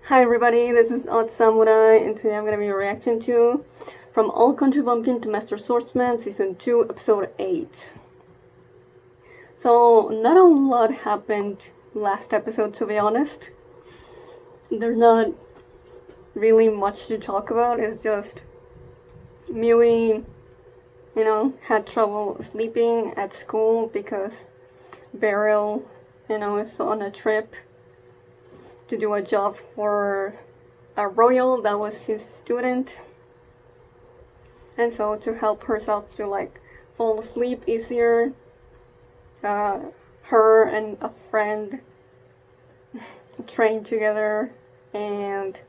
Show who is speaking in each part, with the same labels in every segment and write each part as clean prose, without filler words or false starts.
Speaker 1: Hi everybody, this is Odd Samurai, and today I'm going to be reacting to From All Country Bumpkin to Master Swordsman, Season 2, Episode 8. So, not a lot happened last episode, to be honest. There's not really much to talk about, it's just Miui, had trouble sleeping at school because Beryl, is on a trip to do a job for a royal that was his student, and so to help herself to fall asleep easier, her and a friend trained together and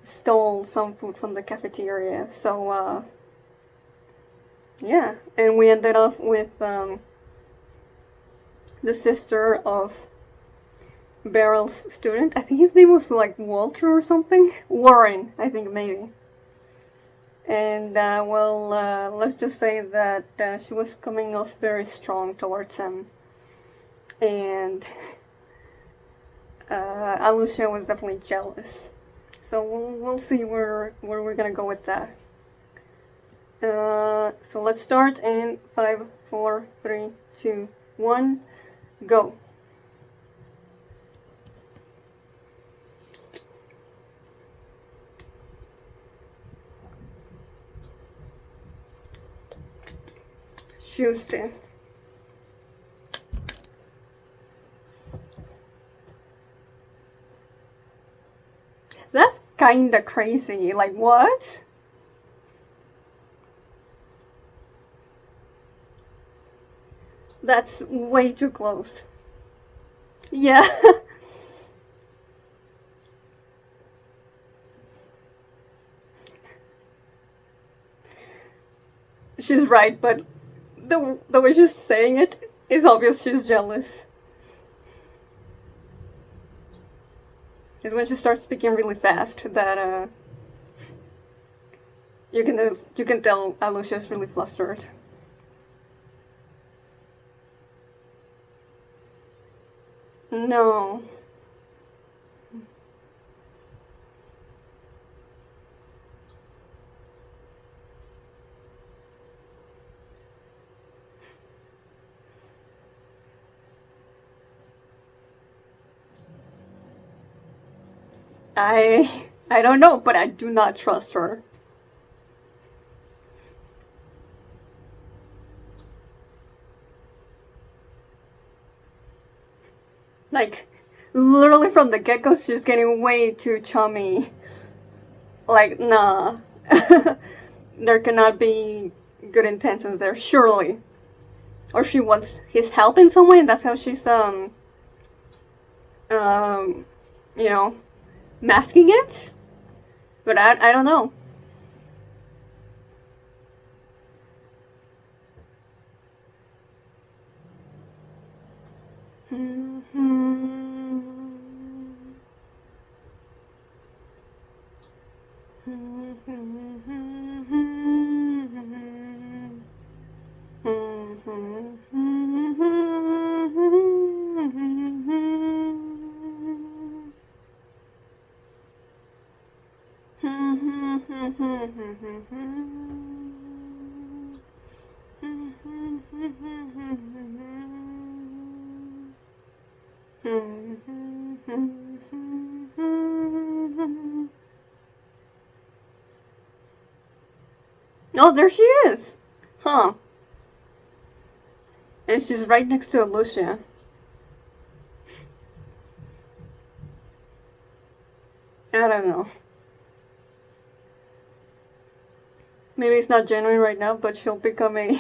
Speaker 1: stole some food from the cafeteria. So yeah, and we ended up with the sister of Beryl's student. I think his name was Walter or something. Warren, I think, maybe. And let's just say that she was coming off very strong towards him, and Alucia was definitely jealous. So we'll see where we're gonna go with that. So let's start in 5, 4, 3, 2, 1, go. Schueste. That's kinda crazy. Like, what? That's way too close. Yeah. She's right, but the way she's saying it is obvious she's jealous. It's when she starts speaking really fast that you can tell Alicia's really flustered. No. I don't know, but I do not trust her. Like, literally from the get-go, she's getting way too chummy. Like, nah. There cannot be good intentions there, surely. Or she wants his help in some way, and that's how she's, um, you know, masking it? But I don't know. Oh, there she is! Huh. And she's right next to Lucia. I don't know. Maybe it's not genuine right now, but she'll become an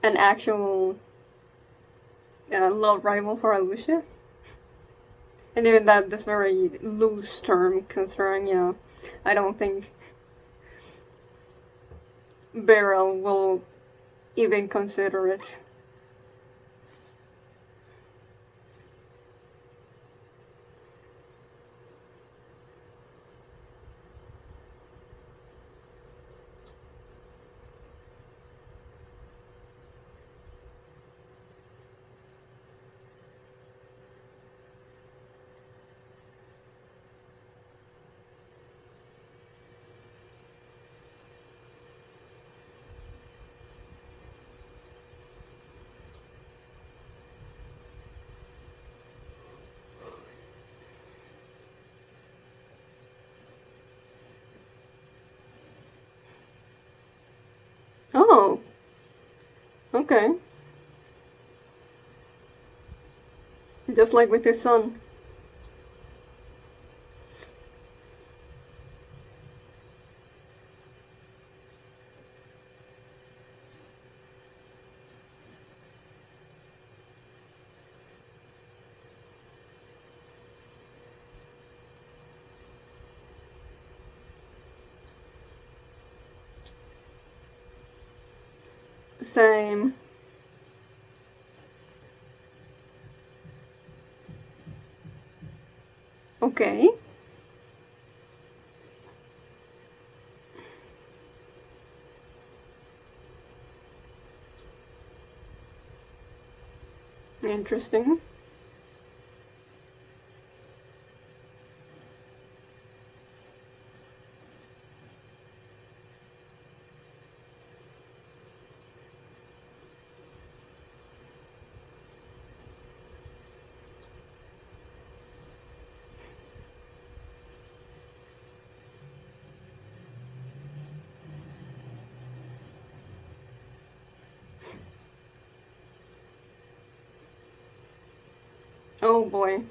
Speaker 1: actual love rival for Lucia. And even that's very loose term, considering, I don't think Beryl will even consider it. Oh, okay. Just like with his son. Same. Okay. Interesting. Oh boy.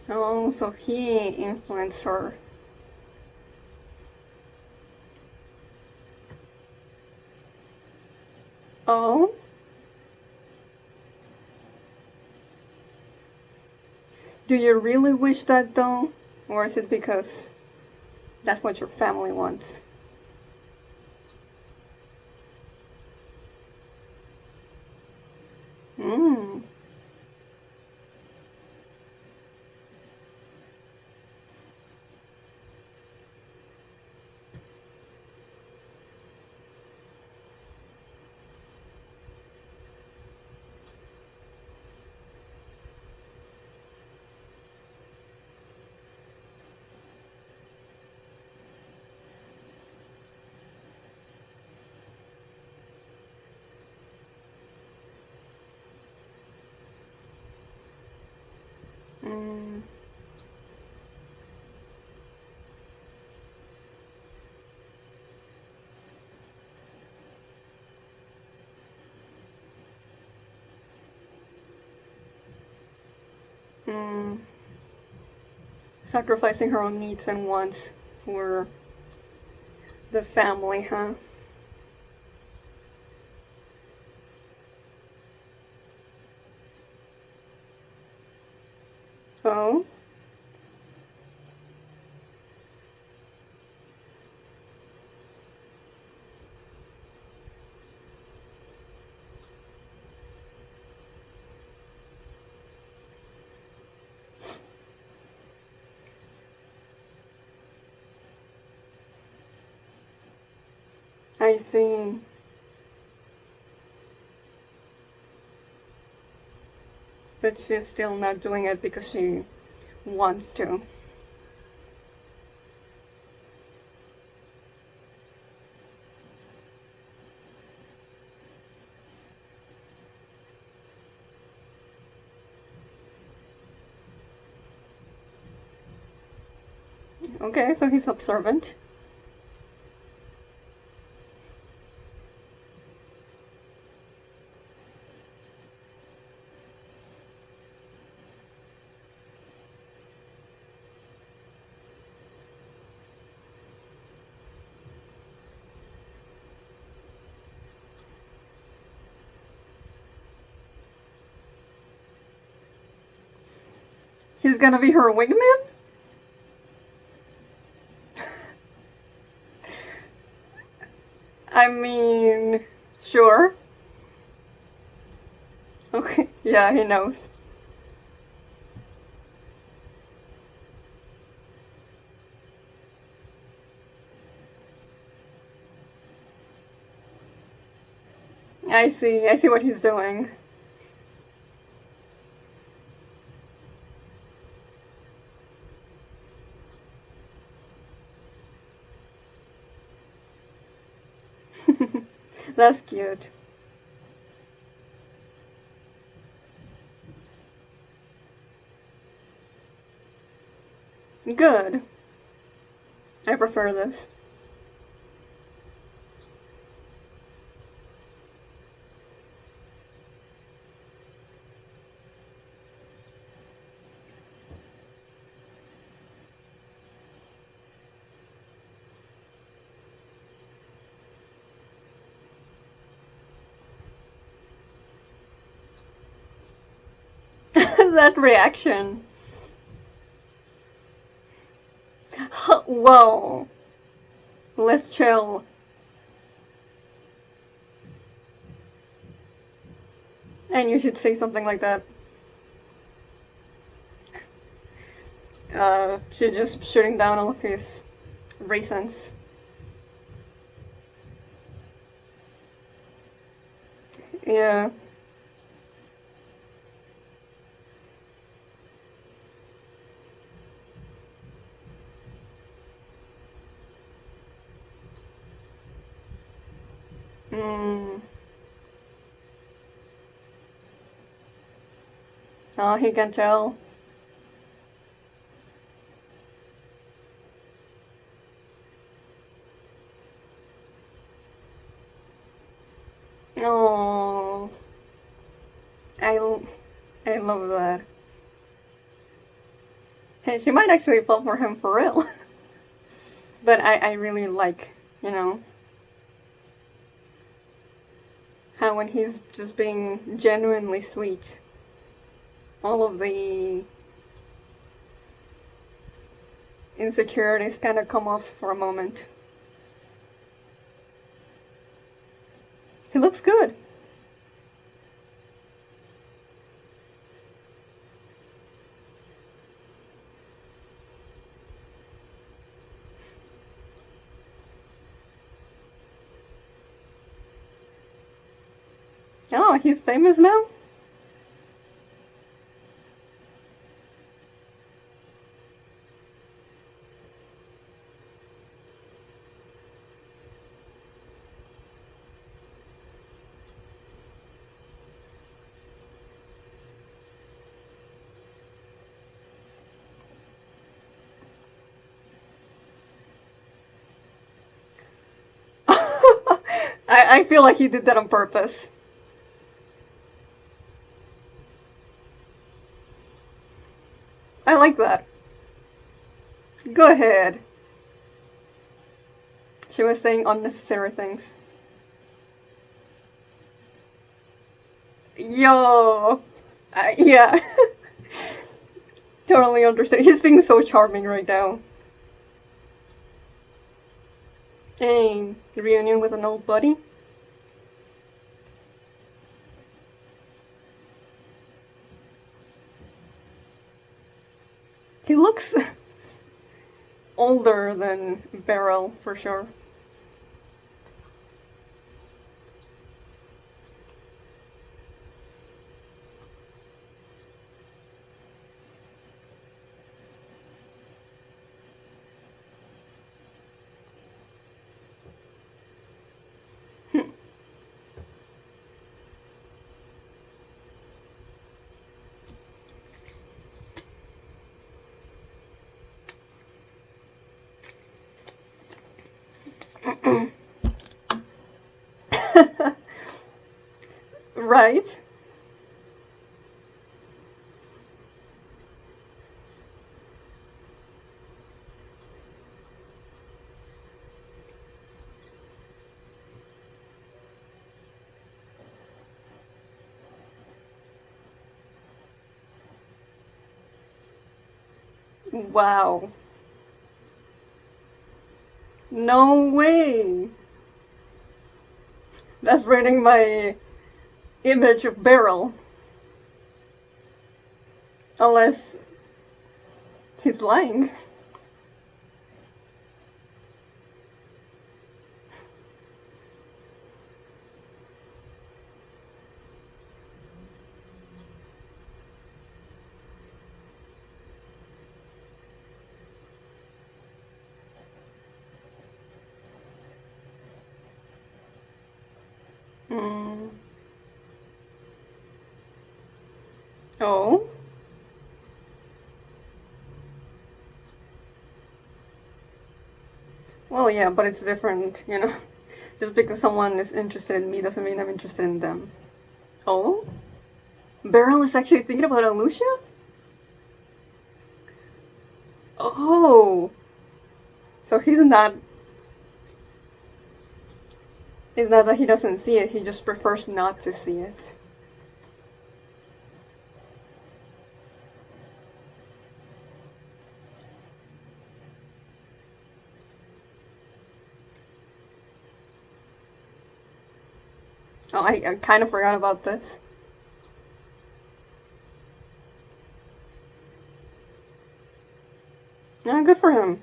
Speaker 1: Oh, so he influenced her. Oh? Do you really wish that though? Or is it because that's what your family wants? Hmm. Mm. Mm. Sacrificing her own needs and wants for the family, huh? Oh? I see. But she's still not doing it because she wants to. Okay, so he's observant. He's gonna be her wingman? I mean, sure. Okay, yeah, he knows. I see what he's doing. That's cute. Good. I prefer this. That reaction. Whoa. Let's chill. And you should say something like that. She's just shooting down all of his reasons. Yeah. Mm. Oh, he can tell. Oh, I, I love that. Hey, she might actually fall for him for real. But I really like, you know, how when he's just being genuinely sweet, all of the insecurities kind of come off for a moment. He looks good. Oh, he's famous now? I feel like he did that on purpose. I like that. Go ahead. She was saying unnecessary things. Yo! Yeah. Totally understand. He's being so charming right now. A reunion with an old buddy. He looks older than Beryl, for sure. Right? Wow. No way. That's ruining my image of Beryl. Unless he's lying. Hmm. Oh? Well, yeah, but it's different, you know? Just because someone is interested in me doesn't mean I'm interested in them. Oh? Beryl is actually thinking about Alicia? Oh! So he's not. It's not that he doesn't see it, he just prefers not to see it. Oh, I kind of forgot about this. Yeah, good for him.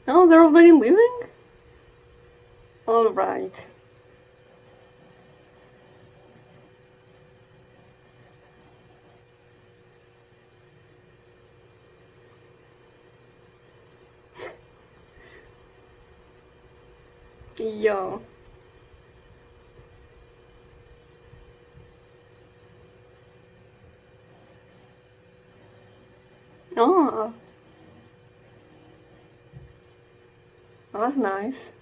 Speaker 1: Oh, they're already leaving? Alright. Yo. Oh, well, that's nice.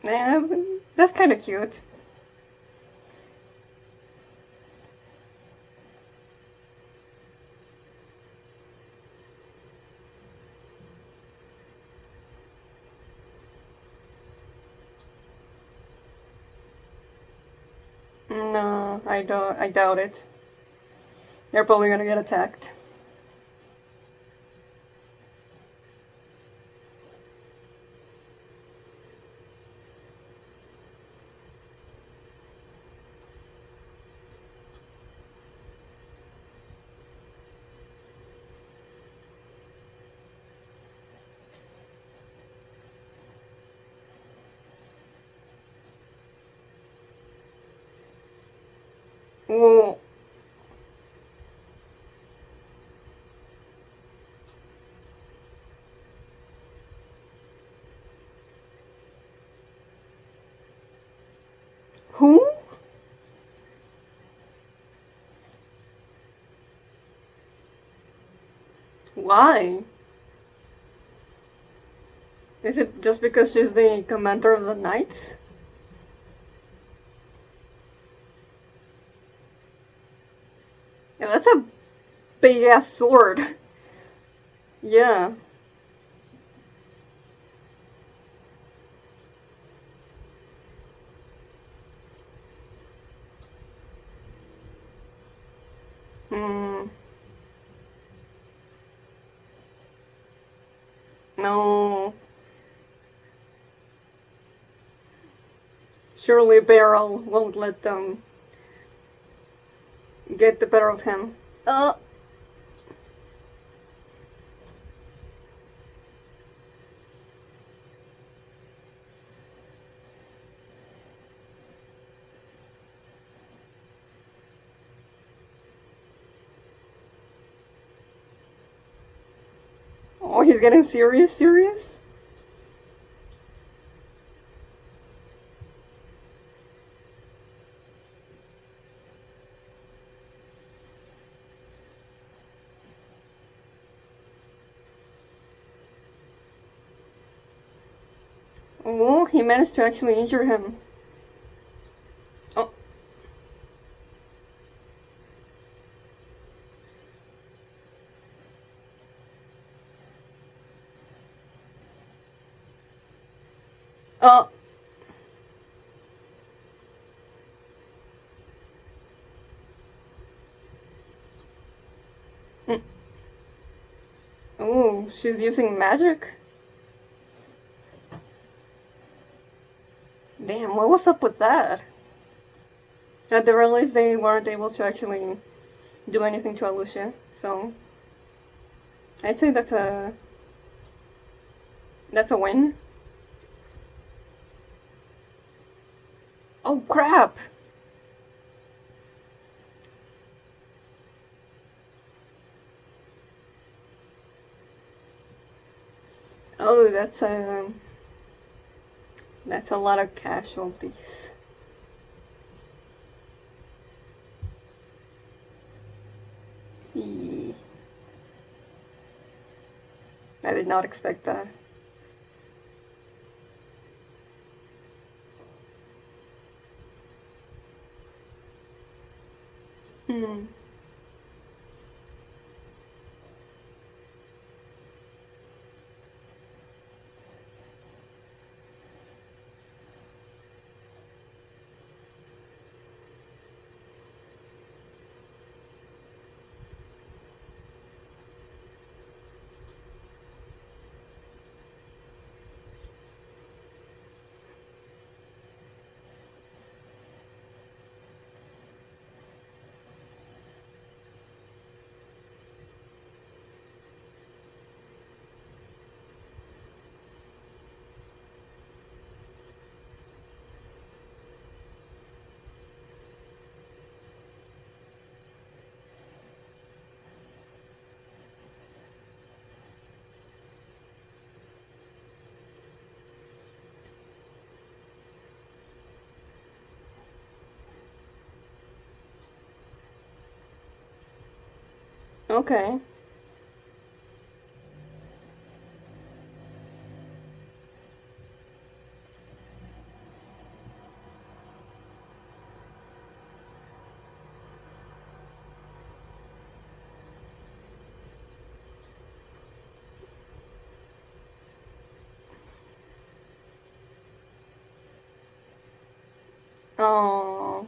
Speaker 1: Yeah, that's kind of cute. No, I don't. I doubt it. They're probably gonna get attacked. Whoa. Who? Why? Is it just because she's the commander of the knights? Yeah, that's a big ass sword. Yeah. Hmm. No. Surely Beryl won't let them get the better of him. Oh, he's getting serious, serious? Oh, he managed to actually injure him. Oh. Oh. Mm. Oh, she's using magic? Damn, what was up with that? At the very least, they weren't able to actually do anything to Alicia, so I'd say that's a win. Oh crap! Oh, that's a lot of casualties. Eee. I did not expect that. Hmm. Okay. Oh.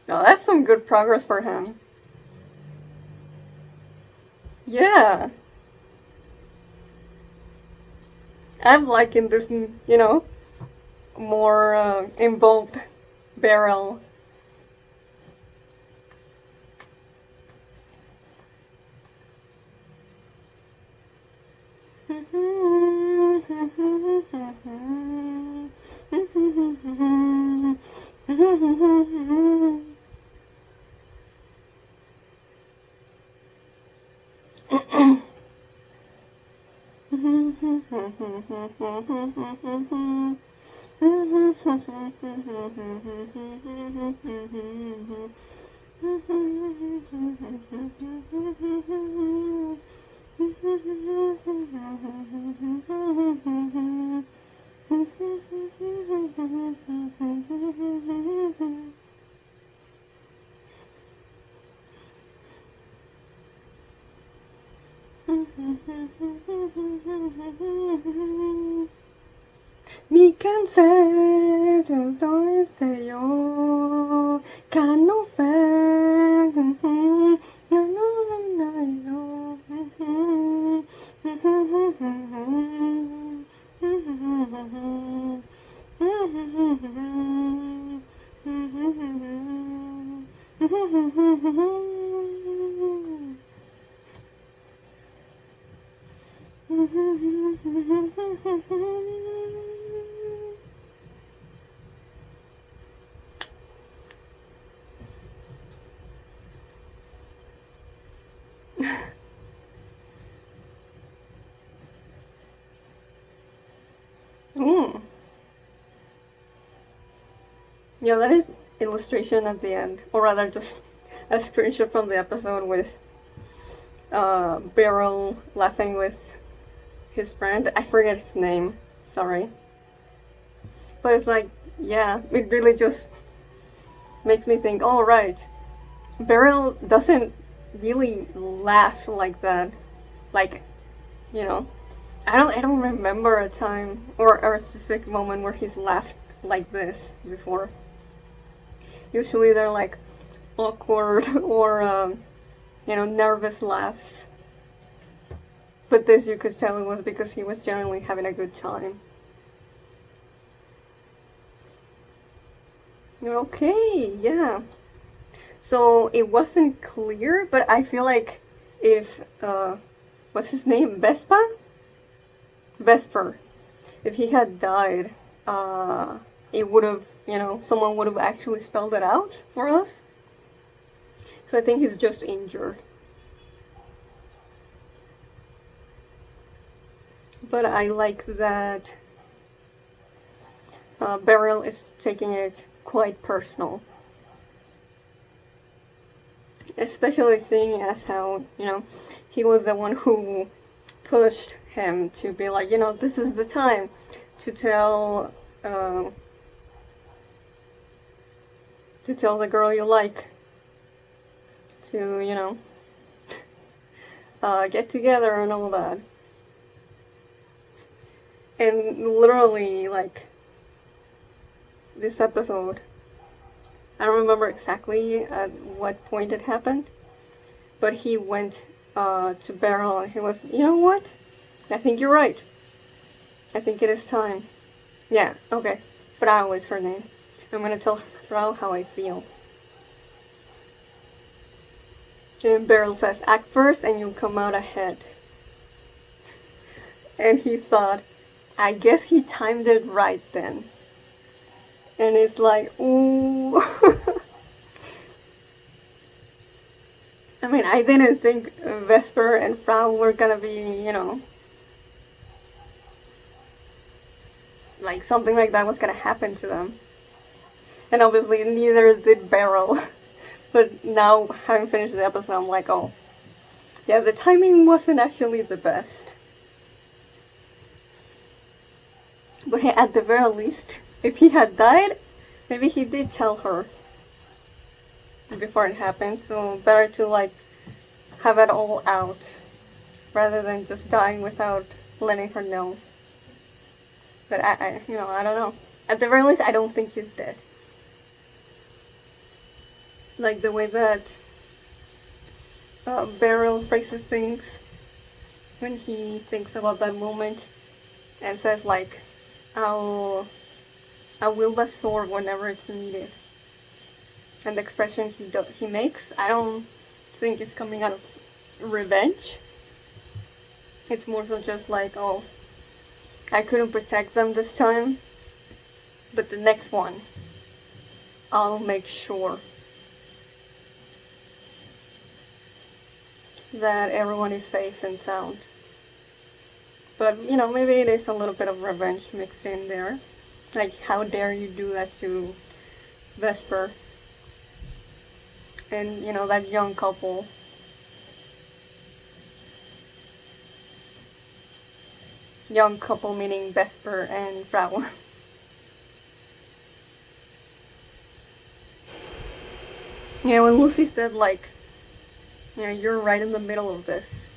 Speaker 1: No, that's some good progress for him. Yeah. I'm liking this, more involved Beryl. Mi cansé de este yo, conocer. Mm. Yeah, that is illustration at the end, or rather, just a screenshot from the episode with Beryl laughing with his friend. I forget his name. Sorry, but it's like, yeah, it really just makes me think. Oh right, Beryl doesn't really laugh like that. Like, you know, I don't remember a time or a specific moment where he's laughed like this before. Usually they're like awkward or nervous laughs. But this you could tell it was because he was genuinely having a good time. Okay, yeah. So it wasn't clear, but I feel like if, what's his name? Vesper. If he had died, it would have, someone would have actually spelled it out for us. So I think he's just injured. But I like that Beryl is taking it quite personal. Especially seeing as how, he was the one who pushed him to be like, this is the time to tell the girl you like to, get together and all that. And literally, like, this episode, I don't remember exactly at what point it happened, but he went to Beryl and he was, you know what? I think you're right. I think it is time. Yeah, okay. Frau is her name. I'm gonna tell Frau how I feel. And Beryl says, act first and you'll come out ahead. And he thought, I guess he timed it right then. And it's like, ooh. I mean, I didn't think Vesper and Frau were gonna be, like something like that was gonna happen to them. And obviously neither did Beryl. But now, having finished the episode, I'm like, oh, yeah, the timing wasn't actually the best. But hey, at the very least, if he had died, maybe he did tell her before it happened. So better to like have it all out rather than just dying without letting her know. But I don't know. At the very least, I don't think he's dead. Like the way that Beryl phrases things when he thinks about that moment and says like, I will the sword whenever it's needed. And the expression he makes, I don't think it's coming out of revenge. It's more so just like, oh, I couldn't protect them this time, but the next one, I'll make sure that everyone is safe and sound. But, maybe it is a little bit of revenge mixed in there. Like, how dare you do that to Vesper? And, that young couple. Young couple meaning Vesper and Frau. Yeah, when Lucy said, like, you're right in the middle of this.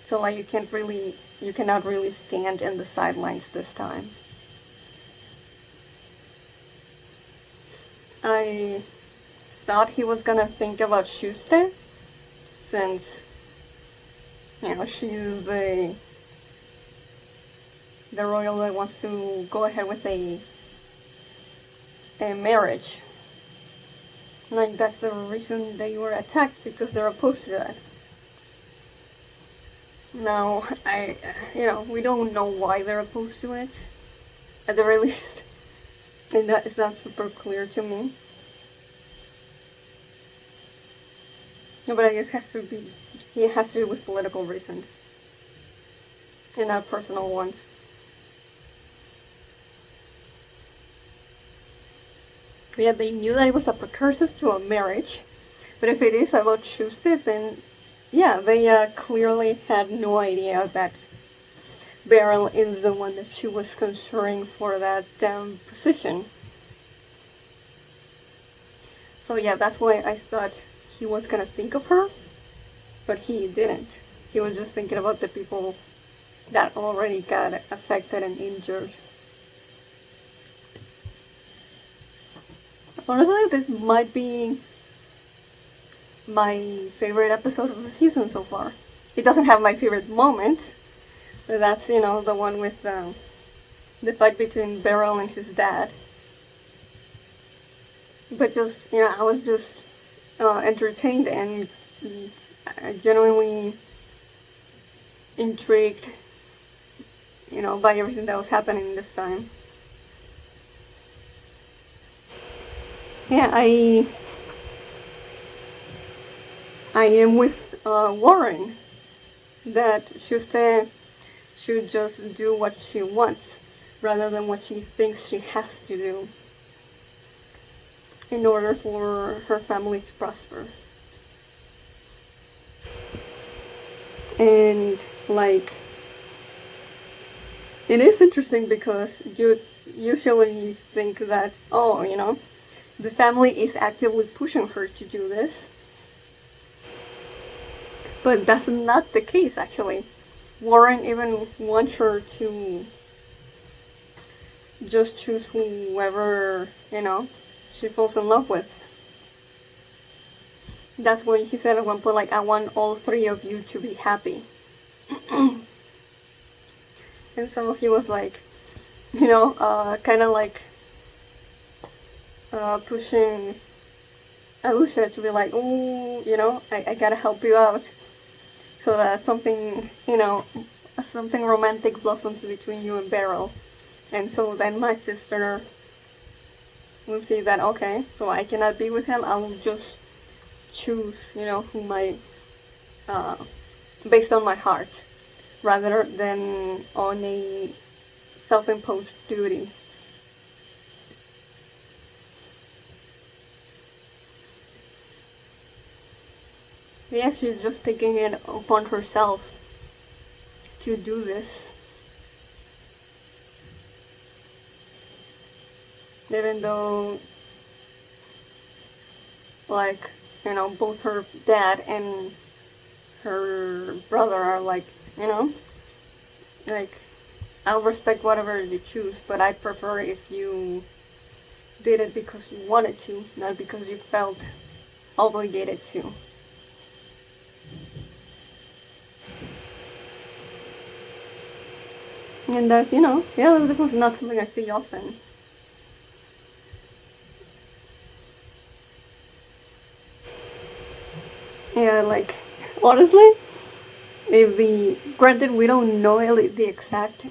Speaker 1: So, like, you cannot really stand in the sidelines this time. I thought he was gonna think about Schueste, since, she's the royal that wants to go ahead with a marriage. Like, that's the reason they were attacked, because they're opposed to that. Now, we don't know why they're opposed to it, at the very least. And that is not super clear to me. No, but I guess it has to do with political reasons. And not personal ones. But yeah, they knew that it was a precursor to a marriage. But if it is about Schueste, then yeah, they clearly had no idea that Beryl is the one that she was considering for that position. So yeah, that's why I thought he was gonna think of her, but he didn't. He was just thinking about the people that already got affected and injured. Honestly, this might be my favorite episode of the season so far. It doesn't have my favorite moment, but that's, the one with the fight between Beryl and his dad. But just, I was just entertained and genuinely intrigued, by everything that was happening this time. Yeah, I am with Warren that Schueste should just do what she wants rather than what she thinks she has to do in order for her family to prosper. And like, it is interesting because you usually think that, oh, the family is actively pushing her to do this. But that's not the case, actually. Warren even wants her to just choose whoever, she falls in love with. That's why he said at one point, like, I want all three of you to be happy. And so he was like, kind of like pushing Alicia to be like, oh, I gotta help you out so that something romantic blossoms between you and Beryl. And so then my sister will see that, okay, so I cannot be with him, I'll just choose, who might, based on my heart, rather than on a self-imposed duty. Yeah, she's just taking it upon herself to do this. Even though, like, both her dad and her brother are like, like, I'll respect whatever you choose, but I prefer if you did it because you wanted to, not because you felt obligated to. And that, that's definitely not something I see often. Yeah, like, honestly, granted, we don't know the exact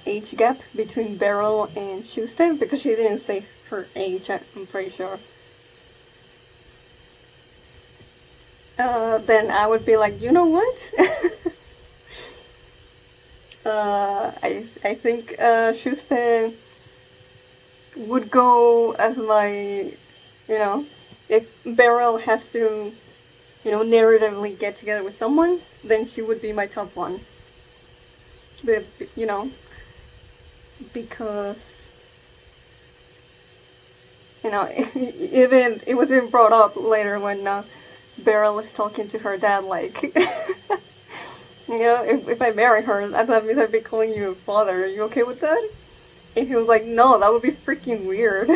Speaker 1: age gap between Beryl and Schueste because she didn't say her age, I'm pretty sure. Then I would be like, you know what? I think Schueste would go as my, if Beryl has to, narratively get together with someone, then she would be my top one. But, because, even it was even brought up later when Beryl is talking to her dad, like, if I marry her, that means I'd be calling you father. Are you okay with that? And he was like, no, that would be freaking weird.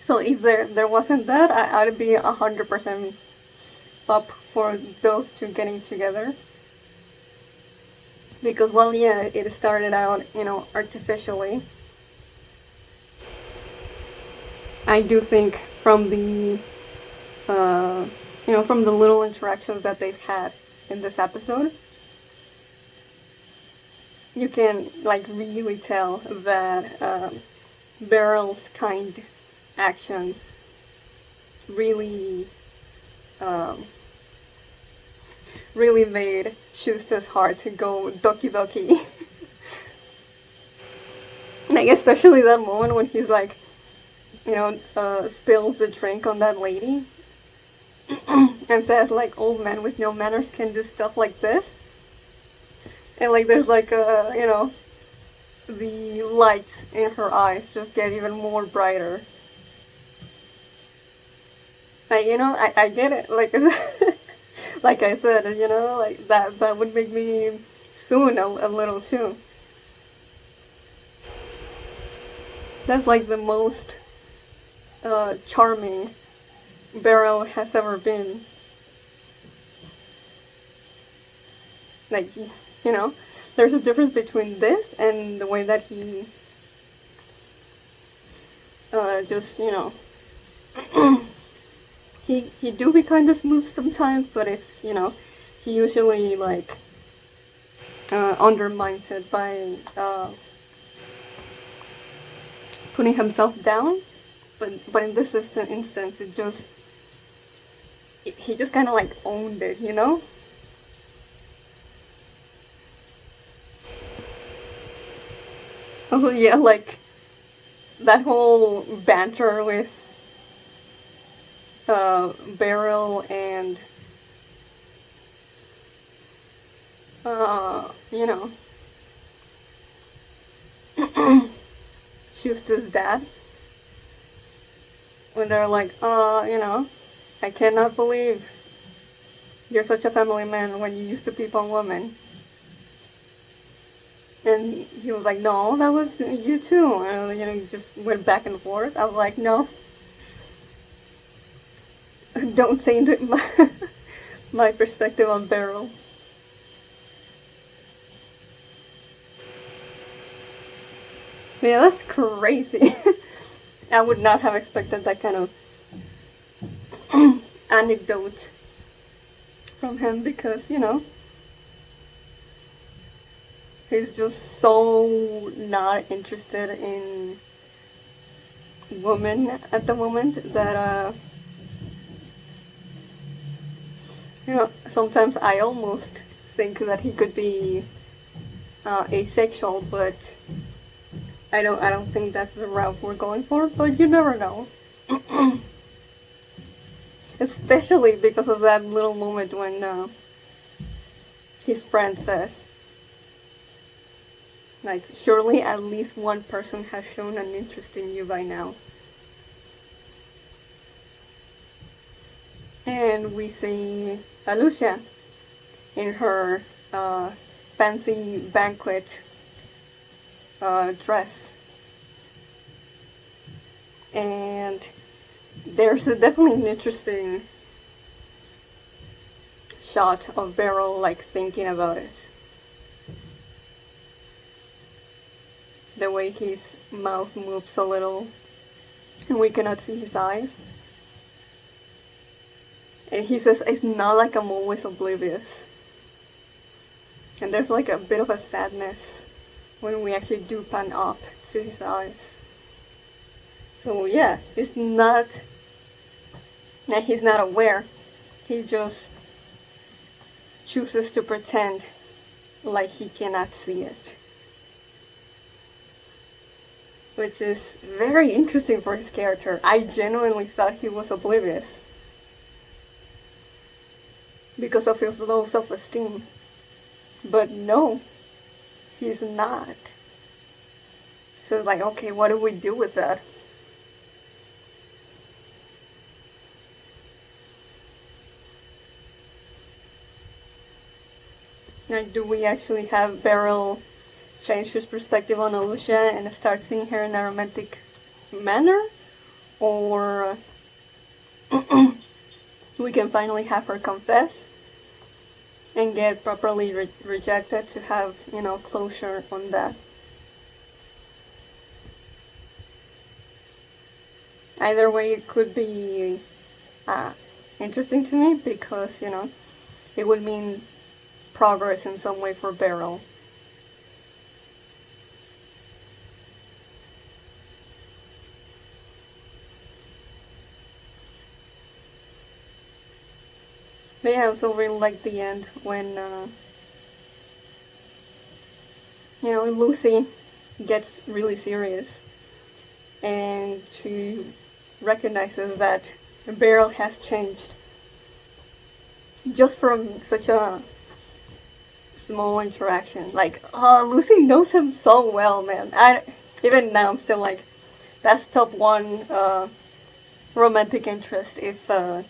Speaker 1: So if there wasn't that, I'd be 100% up for those two getting together. Because, well, yeah, it started out, artificially. I do think from the, from the little interactions that they've had in this episode, you can, like, really tell that Beryl's kind actions really, really made Schuster's heart to go doki doki. Like, especially that moment when he's like, spills the drink on that lady and says, like, old men with no manners can do stuff like this. And, like, there's, like, the lights in her eyes just get even more brighter. Like, I get it. Like, like I said, like, that would make me swoon a little, too. That's, like, the most charming Beryl has ever been. Like, there's a difference between this and the way that he just, he do be kind of smooth sometimes, but it's, he usually, like, undermines it by putting himself down. But in this instance, he just kind of, like, owned it, you know? Oh, yeah, like, that whole banter with Beryl and, you know, Schueste's dad, when they're like, I cannot believe you're such a family man when you used to peep on women. And he was like, no, that was you too. And, he just went back and forth. I was like, no, don't change my perspective on Beryl. Yeah, that's crazy. I would not have expected that kind of anecdote from him because, he's just so not interested in women at the moment that, sometimes I almost think that he could be asexual, but I don't think that's the route we're going for, but you never know. Especially because of that little moment when his friend says, like, surely at least one person has shown an interest in you by now. And we see Alucia in her fancy banquet dress. And there's definitely an interesting shot of Beryl, like, thinking about it. The way his mouth moves a little, and we cannot see his eyes. And he says, it's not like I'm always oblivious. And there's, like, a bit of a sadness when we actually do pan up to his eyes. So yeah, it's not that he's not aware. He just chooses to pretend like he cannot see it. Which is very interesting for his character. I genuinely thought he was oblivious because of his low self-esteem. But no, he's not. So it's like, okay, what do we do with that? Like, do we actually have Beryl change his perspective on Alucia and start seeing her in a romantic manner? Or we can finally have her confess and get properly rejected to have, closure on that. Either way, it could be interesting to me because, it would mean progress in some way for Beryl. But yeah, I also really like the end when, Lucy gets really serious and she recognizes that Beryl has changed just from such a small interaction. Like, Lucy knows him so well, man. Even now I'm still like, that's top one romantic interest if it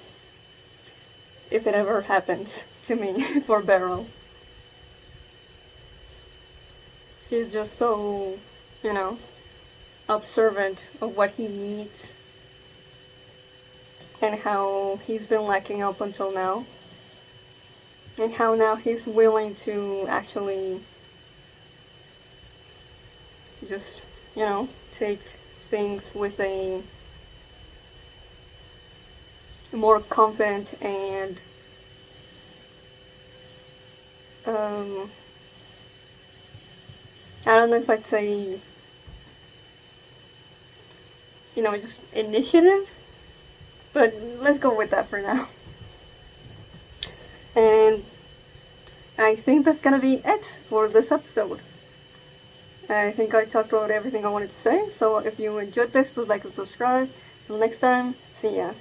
Speaker 1: ever happens to me for Beryl. She's just so, observant of what he needs and how he's been lacking up until now. And how now he's willing to actually just, take things with a more confident and I don't know if I'd say, just initiative, but let's go with that for now. And I think that's gonna be it for this episode. I think I talked about everything I wanted to say, so if you enjoyed this, please like and subscribe. Till next time, see ya.